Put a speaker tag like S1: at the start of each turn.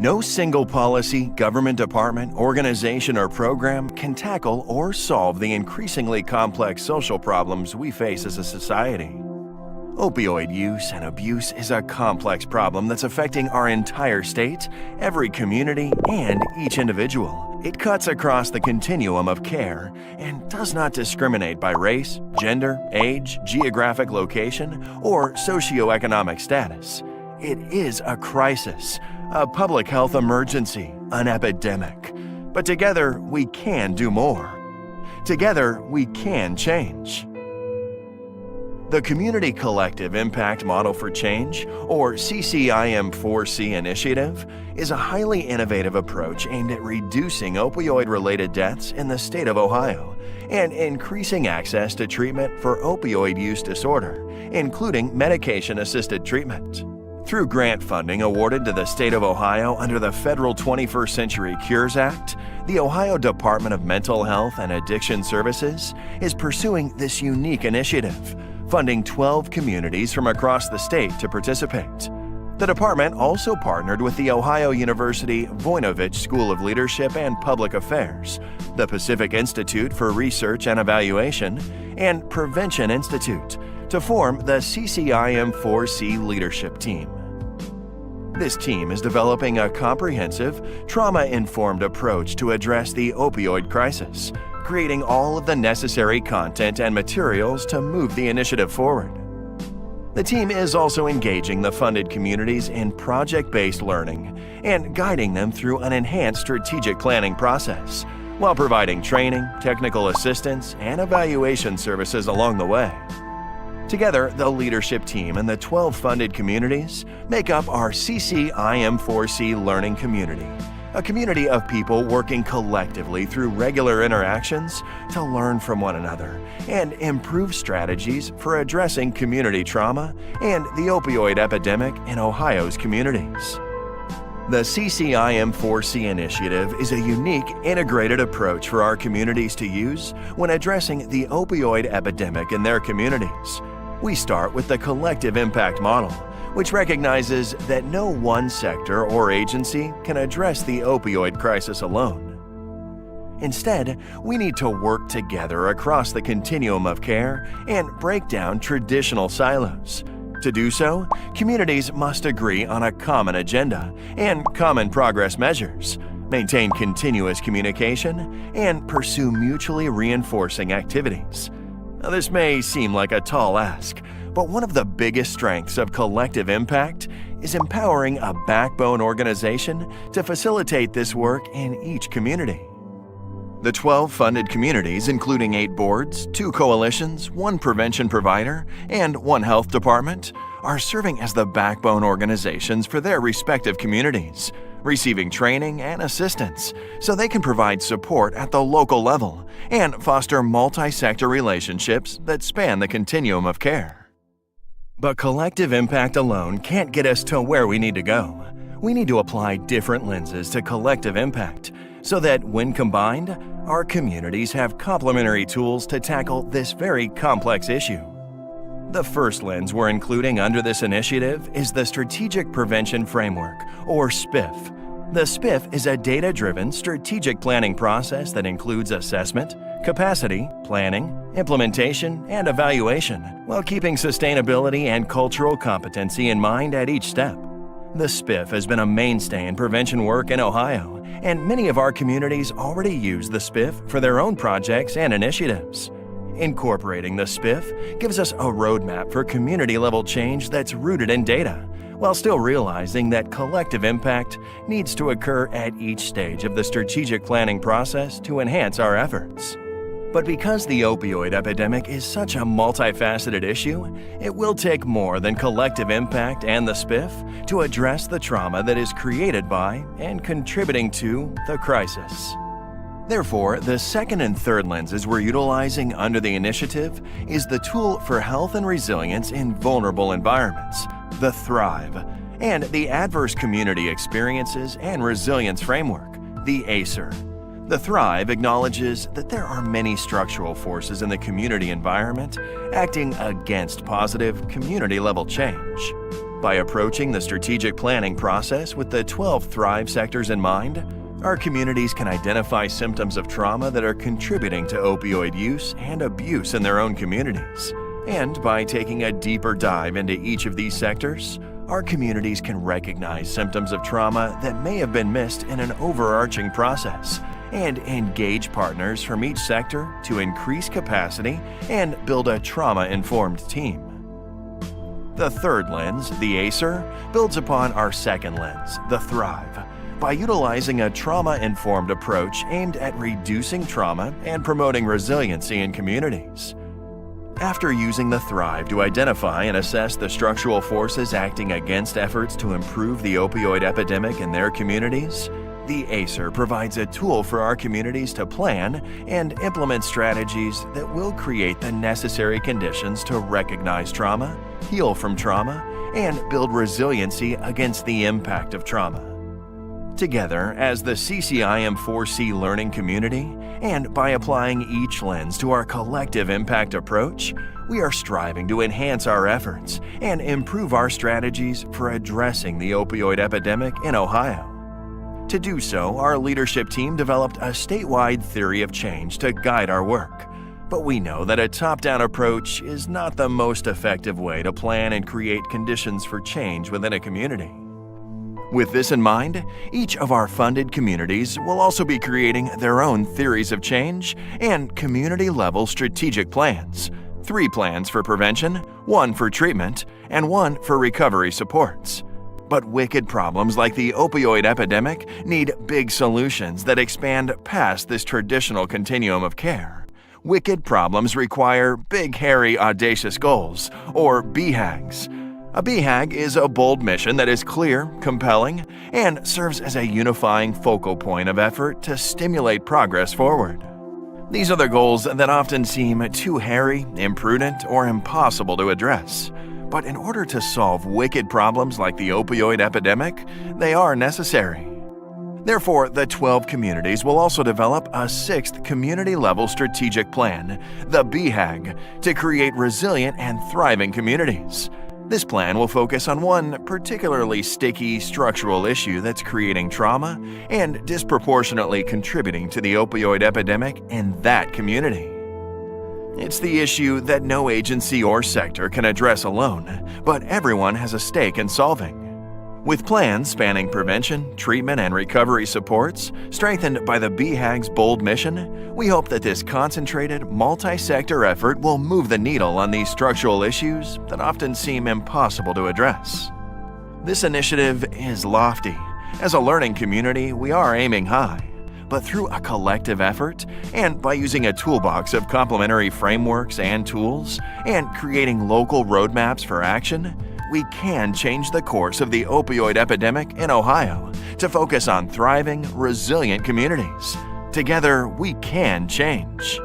S1: No single policy, government department, organization, or program can tackle or solve the increasingly complex social problems we face as a society. Opioid use and abuse is a complex problem that's affecting our entire state, every community, and each individual. It cuts across the continuum of care and does not discriminate by race, gender, age, geographic location, or socioeconomic status. It is a crisis, a public health emergency, an epidemic. But together, we can do more. Together, we can change. The Community Collective Impact Model for Change, or CCIM4C initiative, is a highly innovative approach aimed at reducing opioid-related deaths in the state of Ohio and increasing access to treatment for opioid use disorder, including medication-assisted treatment. Through grant funding awarded to the state of Ohio under the Federal 21st Century Cures Act, the Ohio Department of Mental Health and Addiction Services is pursuing this unique initiative, funding 12 communities from across the state to participate. The department also partnered with the Ohio University Voinovich School of Leadership and Public Affairs, the Pacific Institute for Research and Evaluation, and Prevention Institute to form the CCIM4C Leadership Team. This team is developing a comprehensive, trauma-informed approach to address the opioid crisis, creating all of the necessary content and materials to move the initiative forward. The team is also engaging the funded communities in project-based learning and guiding them through an enhanced strategic planning process, while providing training, technical assistance, and evaluation services along the way. Together, the leadership team and the 12 funded communities make up our CCIM4C Learning Community, a community of people working collectively through regular interactions to learn from one another and improve strategies for addressing community trauma and the opioid epidemic in Ohio's communities. The CCIM4C initiative is a unique, integrated approach for our communities to use when addressing the opioid epidemic in their communities. We start with the collective impact model, which recognizes that no one sector or agency can address the opioid crisis alone. Instead, we need to work together across the continuum of care and break down traditional silos. To do so, communities must agree on a common agenda and common progress measures, maintain continuous communication, and pursue mutually reinforcing activities. Now, this may seem like a tall ask, but one of the biggest strengths of collective impact is empowering a backbone organization to facilitate this work in each community. The 12 funded communities, including 8 boards, 2 coalitions, 1 prevention provider, and 1 health department, are serving as the backbone organizations for their respective communities, receiving training and assistance so they can provide support at the local level and foster multi-sector relationships that span the continuum of care. But collective impact alone can't get us to where we need to go. We need to apply different lenses to collective impact so that, when combined, our communities have complementary tools to tackle this very complex issue. The first lens we're including under this initiative is the Strategic Prevention Framework, or SPIF. The SPIF is a data-driven strategic planning process that includes assessment, capacity, planning, implementation, and evaluation, while keeping sustainability and cultural competency in mind at each step. The SPIF has been a mainstay in prevention work in Ohio, and many of our communities already use the SPIF for their own projects and initiatives. Incorporating the SPIF gives us a roadmap for community-level change that's rooted in data, while still realizing that collective impact needs to occur at each stage of the strategic planning process to enhance our efforts. But because the opioid epidemic is such a multifaceted issue, it will take more than collective impact and the SPIF to address the trauma that is created by and contributing to the crisis. Therefore, the second and third lenses we're utilizing under the initiative is the Tool for Health and Resilience in Vulnerable Environments, the THRIVE, and the Adverse Community Experiences and Resilience Framework, the ACER. The THRIVE acknowledges that there are many structural forces in the community environment acting against positive community-level change. By approaching the strategic planning process with the 12 Thrive sectors in mind, our communities can identify symptoms of trauma that are contributing to opioid use and abuse in their own communities. And by taking a deeper dive into each of these sectors, our communities can recognize symptoms of trauma that may have been missed in an overarching process and engage partners from each sector to increase capacity and build a trauma-informed team. The third lens, the ACER, builds upon our second lens, the Thrive, by utilizing a trauma-informed approach aimed at reducing trauma and promoting resiliency in communities. After using the Thrive to identify and assess the structural forces acting against efforts to improve the opioid epidemic in their communities, the ACER provides a tool for our communities to plan and implement strategies that will create the necessary conditions to recognize trauma, heal from trauma, and build resiliency against the impact of trauma. Together, as the CCIM4C learning community, and by applying each lens to our collective impact approach, we are striving to enhance our efforts and improve our strategies for addressing the opioid epidemic in Ohio. To do so, our leadership team developed a statewide theory of change to guide our work. But we know that a top-down approach is not the most effective way to plan and create conditions for change within a community. With this in mind, each of our funded communities will also be creating their own theories of change and community-level strategic plans. 3 plans for prevention, 1 for treatment, and 1 for recovery supports. But wicked problems like the opioid epidemic need big solutions that expand past this traditional continuum of care. Wicked problems require big, hairy, audacious goals, or BHAGs. A BHAG is a bold mission that is clear, compelling, and serves as a unifying focal point of effort to stimulate progress forward. These are the goals that often seem too hairy, imprudent, or impossible to address. But in order to solve wicked problems like the opioid epidemic, they are necessary. Therefore, the 12 communities will also develop a 6th community-level strategic plan, the BHAG, to create resilient and thriving communities. This plan will focus on one particularly sticky structural issue that's creating trauma and disproportionately contributing to the opioid epidemic in that community. It's the issue that no agency or sector can address alone, but everyone has a stake in solving. With plans spanning prevention, treatment, and recovery supports, strengthened by the BHAG's bold mission, we hope that this concentrated, multi-sector effort will move the needle on these structural issues that often seem impossible to address. This initiative is lofty. As a learning community, we are aiming high. But through a collective effort, and by using a toolbox of complementary frameworks and tools, and creating local roadmaps for action, we can change the course of the opioid epidemic in Ohio to focus on thriving, resilient communities. Together, we can change.